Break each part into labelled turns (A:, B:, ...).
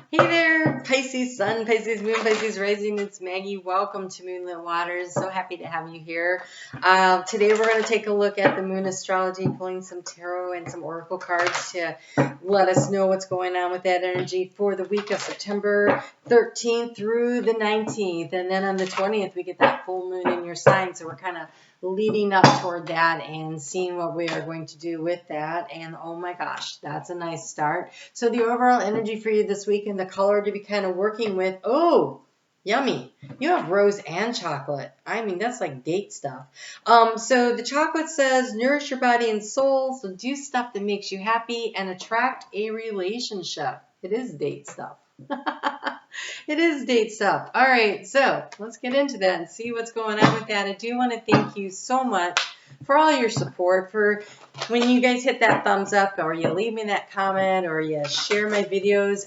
A: Hey there, Pisces Sun, Pisces Moon, Pisces Rising. It's Maggie. Welcome to Moonlit Waters. So happy to have you here. Today we're going to take a look at the Moon Astrology, pulling some tarot and some oracle cards to let us know what's going on with that energy for the week of September 13th through the 19th. And then on the 20th, we get that full moon in your sign. So we're kind of leading up toward that and seeing what we are going to do with that. And oh my gosh, that's a nice start. So the overall energy for you this week and the color to be kind of working with, oh, yummy. You have rose and chocolate. I mean, that's like date stuff. So the chocolate says, nourish your body and soul. So do stuff that makes you happy and attract a relationship. It is date stuff. It is date stuff. All right, so let's get into that and see what's going on with that. I do want to thank you so much for all your support, for when you guys hit that thumbs up or you leave me that comment or you share my videos.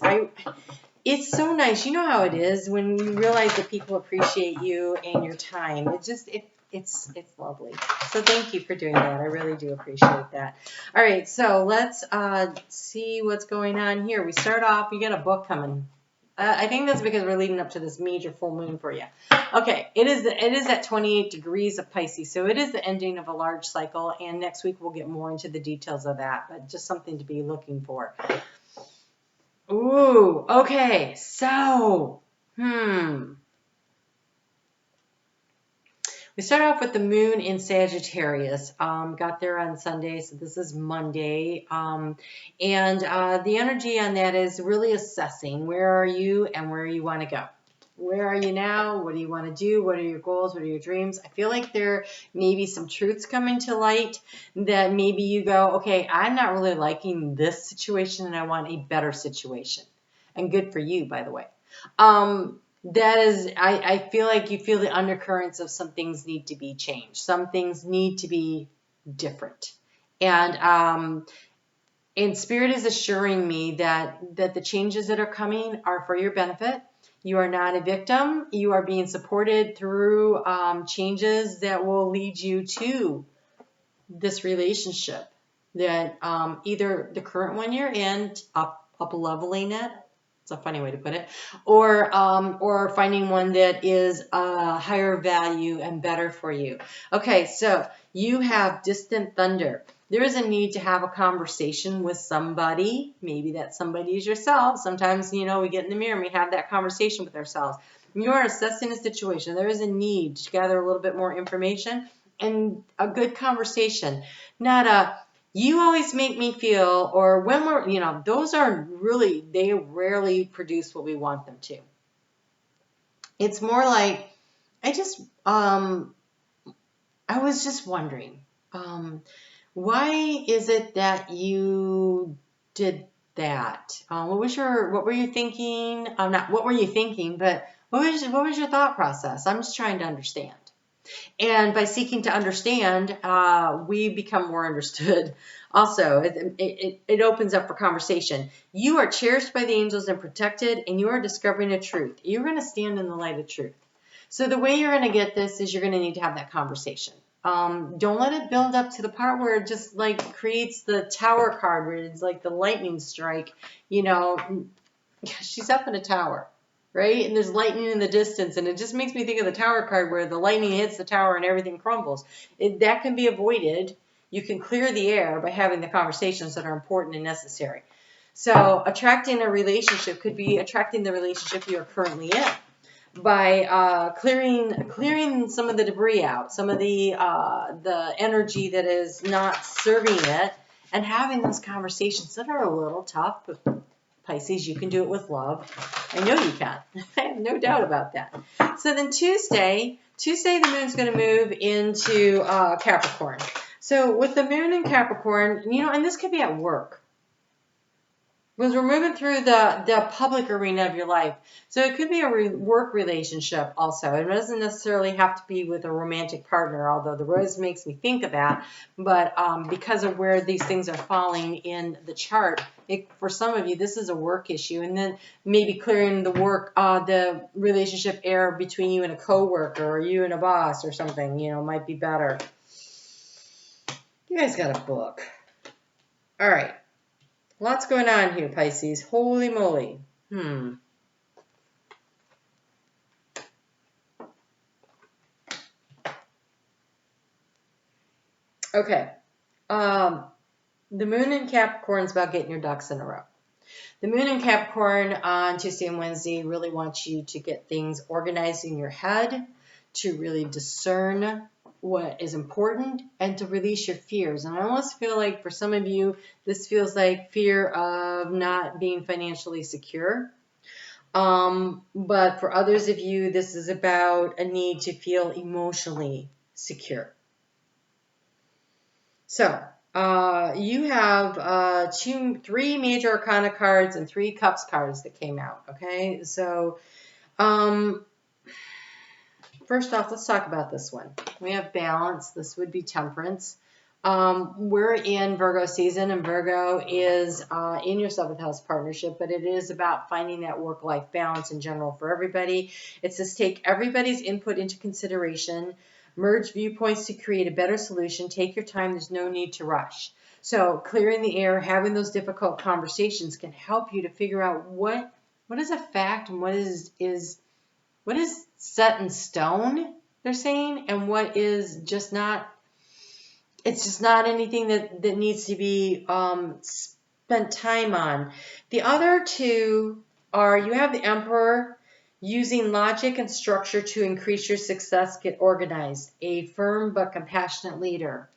A: It's so nice. You know how it is when you realize that people appreciate you and your time. It's lovely. So thank you for doing that. I really do appreciate that. All right, so let's see what's going on here. We start off, you got a book coming. I think that's because we're leading up to this major full moon for you. Okay, it is at 28 degrees of Pisces, so it is the ending of a large cycle, and next week we'll get more into the details of that, but just something to be looking for. Ooh, okay, so, we start off with the moon in Sagittarius. Got there on Sunday, so this is Monday. And the energy on that is really assessing where are you and where you want to go. Where are you now? What do you want to do? What are your goals? What are your dreams? I feel like there may be some truths coming to light that maybe you go, okay, I'm not really liking this situation and I want a better situation. And good for you, by the way. That is, I feel like you feel the undercurrents of some things need to be changed. Some things need to be different. And Spirit is assuring me that the changes that are coming are for your benefit. You are not a victim. You are being supported through changes that will lead you to this relationship that either the current one you're in, up leveling it. It's a funny way to put it, or finding one that is higher value and better for you. Okay, so you have distant thunder. There is a need to have a conversation with somebody. Maybe that somebody is yourself. Sometimes, we get in the mirror and we have that conversation with ourselves. You are assessing a situation. There is a need to gather a little bit more information and a good conversation, not a you always make me feel, or when we're, those are really, they rarely produce what we want them to. It's more like, I was just wondering, why is it that you did that? What were you thinking? Not what were you thinking, but what was your thought process? I'm just trying to understand. And by seeking to understand, we become more understood. Also, it opens up for conversation. You are cherished by the angels and protected, and you are discovering a truth. You're going to stand in the light of truth. So the way you're going to get this is you're going to need to have that conversation. Don't let it build up to the part where it just like creates the tower card where it's like the lightning strike. She's up in a tower. Right? And there's lightning in the distance, and it just makes me think of the tower card where the lightning hits the tower and everything crumbles. That can be avoided. You can clear the air by having the conversations that are important and necessary. So attracting a relationship could be attracting the relationship you are currently in by clearing some of the debris out, some of the energy that is not serving it, and having those conversations that are a little tough, but Pisces, you can do it with love. I know you can. I have no doubt about that. So then Tuesday the moon's going to move into Capricorn. So with the moon in Capricorn, and this could be at work. Because we're moving through the public arena of your life. So it could be a work relationship also. It doesn't necessarily have to be with a romantic partner, although the rose makes me think of that. But because of where these things are falling in the chart, for some of you, this is a work issue. And then maybe clearing the relationship air between you and a coworker or you and a boss or something, might be better. You guys got a book. All right. Lots going on here, Pisces. Holy moly. Okay. The moon in Capricorn is about getting your ducks in a row. The moon in Capricorn on Tuesday and Wednesday really wants you to get things organized in your head, to really discern what is important, and to release your fears. And I almost feel like for some of you, this feels like fear of not being financially secure. But for others of you, this is about a need to feel emotionally secure. So, you have three major arcana cards and 3 cups cards that came out. Okay, so first off, let's talk about this one. We have balance. This would be temperance. We're in Virgo season, and Virgo is in your 7th house partnership, but it is about finding that work-life balance in general for everybody. It says take everybody's input into consideration, merge viewpoints to create a better solution, take your time, there's no need to rush. So clearing the air, having those difficult conversations can help you to figure out what is a fact and what is set in stone, they're saying, and what is just not. It's just not anything that needs to be spent time on. The other 2 are, you have the Emperor, using logic and structure to increase your success, get organized, a firm but compassionate leader.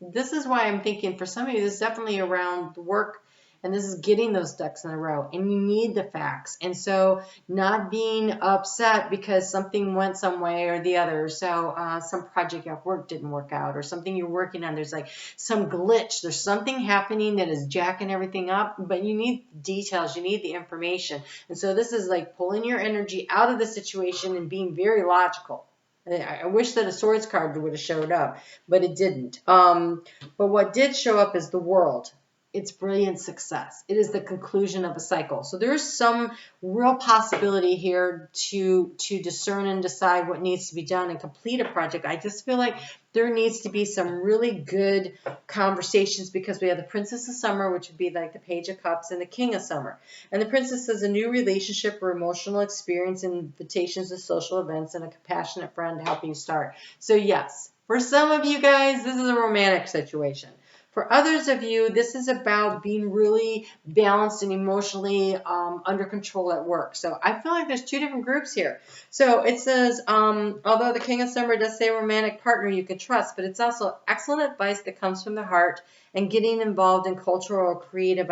A: This is why I'm thinking for some of you, this is definitely around the work, and this is getting those ducks in a row, and you need the facts. And so not being upset because something went some way or the other. So some project at work didn't work out, or something you're working on, there's like some glitch. There's something happening that is jacking everything up, but you need details. You need the information. And so this is like pulling your energy out of the situation and being very logical. I wish that a swords card would have showed up, but it didn't. But what did show up is the World. It's brilliant success. It is the conclusion of a cycle. So there's some real possibility here to discern and decide what needs to be done and complete a project. I just feel like there needs to be some really good conversations, because we have the Princess of Summer, which would be like the Page of Cups, and the King of Summer. And the Princess is a new relationship or emotional experience, invitations to social events, and a compassionate friend helping you start. So yes, for some of you guys, this is a romantic situation. For others of you, this is about being really balanced and emotionally under control at work. So I feel like there's 2 different groups here. So it says, although the King of Summer does say a romantic partner you can trust, but it's also excellent advice that comes from the heart and getting involved in cultural or creative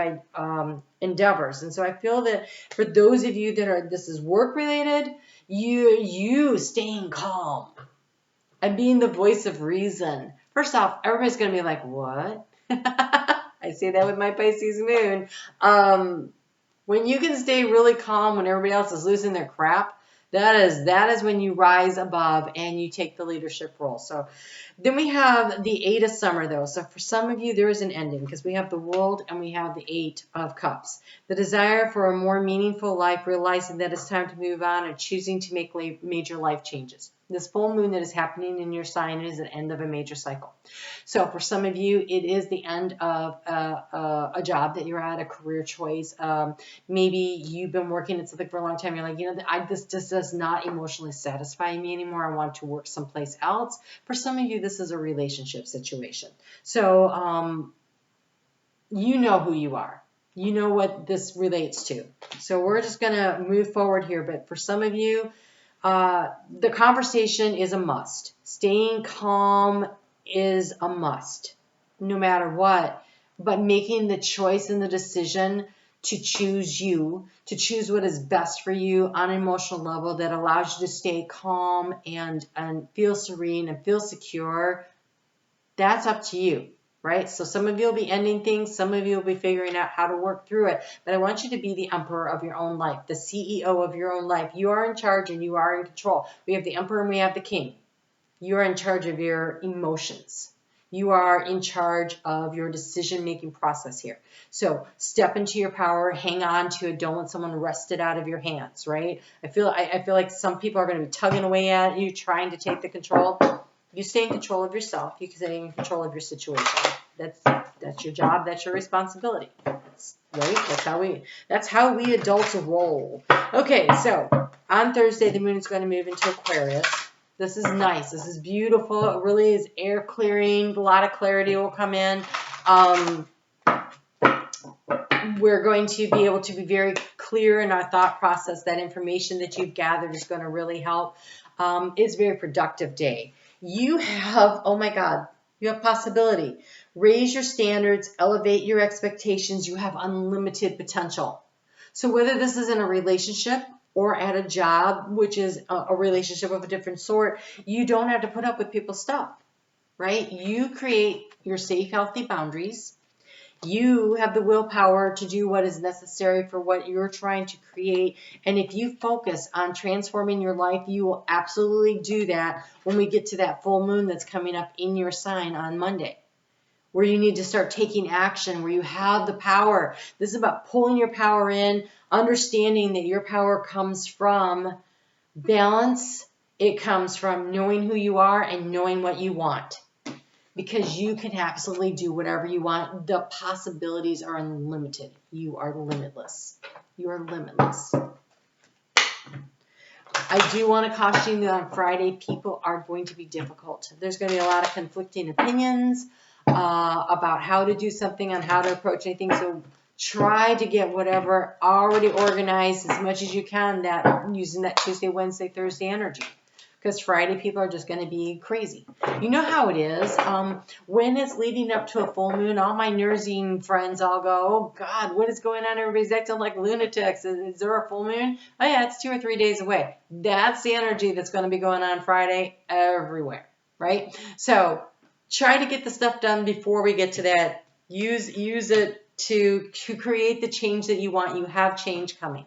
A: endeavors. And so I feel that for those of you that are, this is work related, you staying calm and being the voice of reason. First off, everybody's going to be like, what? I say that with my Pisces moon. When you can stay really calm when everybody else is losing their crap, that is when you rise above and you take the leadership role. So then we have the 8 of Summer, though. So for some of you, there is an ending, because we have the World and we have the 8 of Cups. The desire for a more meaningful life, realizing that it's time to move on and choosing to make major life changes. This full moon that is happening in your sign is the end of a major cycle. So for some of you, it is the end of a job that you're at, a career choice. Maybe you've been working at something for a long time. You're like, this just does not emotionally satisfy me anymore. I want to work someplace else. For some of you, this is a relationship situation. So you know who you are. You know what this relates to. So we're just going to move forward here. But for some of you, the conversation is a must. Staying calm is a must, no matter what. But making the choice and the decision to choose you, to choose what is best for you on an emotional level that allows you to stay calm and feel serene and feel secure, that's up to you. Right? So some of you will be ending things. Some of you will be figuring out how to work through it. But I want you to be the emperor of your own life, the CEO of your own life. You are in charge and you are in control. We have the emperor and we have the king. You are in charge of your emotions. You are in charge of your decision-making process here. So step into your power, hang on to it. Don't let someone wrest it out of your hands, right? I feel like some people are going to be tugging away at you, trying to take the control. You stay in control of yourself. You can stay in control of your situation. That's your job. That's your responsibility. kids, right? That's how we adults roll. Okay, so on Thursday, the moon is going to move into Aquarius. This is nice. This is beautiful. It really is air clearing. A lot of clarity will come in. We're going to be able to be very clear in our thought process. That information that you've gathered is going to really help. It's a very productive day. You have, oh my God, you have possibility. Raise your standards, elevate your expectations. You have unlimited potential. So whether this is in a relationship or at a job, which is a relationship of a different sort, you don't have to put up with people's stuff, right? You create your safe, healthy boundaries. You have the willpower to do what is necessary for what you're trying to create. And if you focus on transforming your life, you will absolutely do that when we get to that full moon that's coming up in your sign on Monday, where you need to start taking action, where you have the power. This is about pulling your power in, understanding that your power comes from balance. It comes from knowing who you are and knowing what you want. Because you can absolutely do whatever you want. The possibilities are unlimited. You are limitless. You are limitless. I do want to caution you that on Friday, people are going to be difficult. There's going to be a lot of conflicting opinions about how to do something, on how to approach anything. So try to get whatever already organized as much as you can, that using that Tuesday, Wednesday, Thursday energy. Because Friday, people are just going to be crazy. You know how it is. When it's leading up to a full moon, all my nursing friends all go, oh, God, what is going on? Everybody's acting like lunatics. Is there a full moon? Oh, yeah, it's 2 or 3 days away. That's the energy that's going to be going on Friday everywhere, right? So try to get the stuff done before we get to that. Use it to create the change that you want. You have change coming.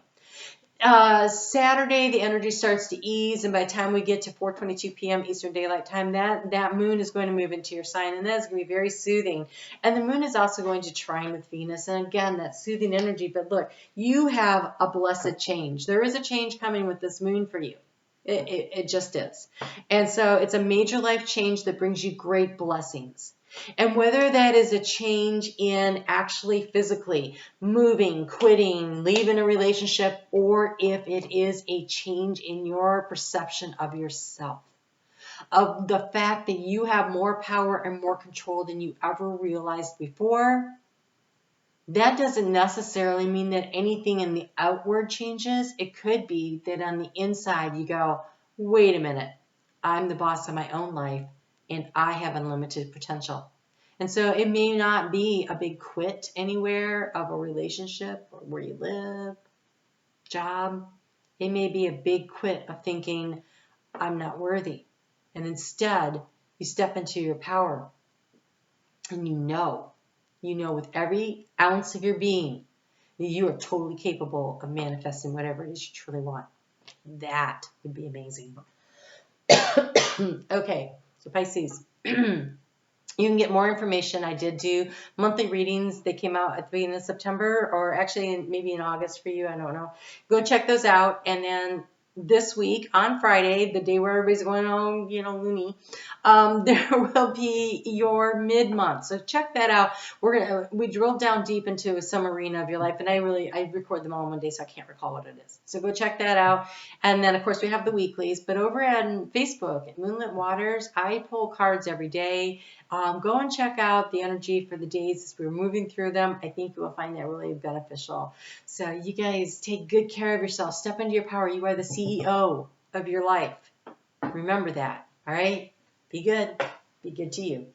A: Saturday, the energy starts to ease, and by the time we get to 4:22 p.m. Eastern Daylight Time, that moon is going to move into your sign, and that is going to be very soothing. And the moon is also going to trine with Venus, and again, that soothing energy. But look, you have a blessed change. There is a change coming with this moon for you. It just is. And so it's a major life change that brings you great blessings. And whether that is a change in actually physically moving, quitting, leaving a relationship, or if it is a change in your perception of yourself, of the fact that you have more power and more control than you ever realized before, that doesn't necessarily mean that anything in the outward changes. It could be that on the inside you go, wait a minute, I'm the boss of my own life and I have unlimited potential. And so it may not be a big quit anywhere of a relationship or where you live, job. It may be a big quit of thinking, I'm not worthy. And instead, you step into your power and you know with every ounce of your being that you are totally capable of manifesting whatever it is you truly want. That would be amazing. Okay, so Pisces. You can get more information. I did do monthly readings. They came out at the beginning of September, or actually maybe in August for you. I don't know. Go check those out. And then this week on Friday, the day where everybody's going on, loony, there will be your mid-month. So check that out. We drilled down deep into some arena of your life, and I record them all in one day, so I can't recall what it is. So go check that out. And then of course we have the weeklies, but over on Facebook at Moonlit Waters, I pull cards every day. Go and check out the energy for the days as we're moving through them. I think you will find that really beneficial. So you guys take good care of yourself. Step into your power. You are the CEO of your life. Remember that. All right? Be good. Be good to you.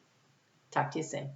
A: Talk to you soon.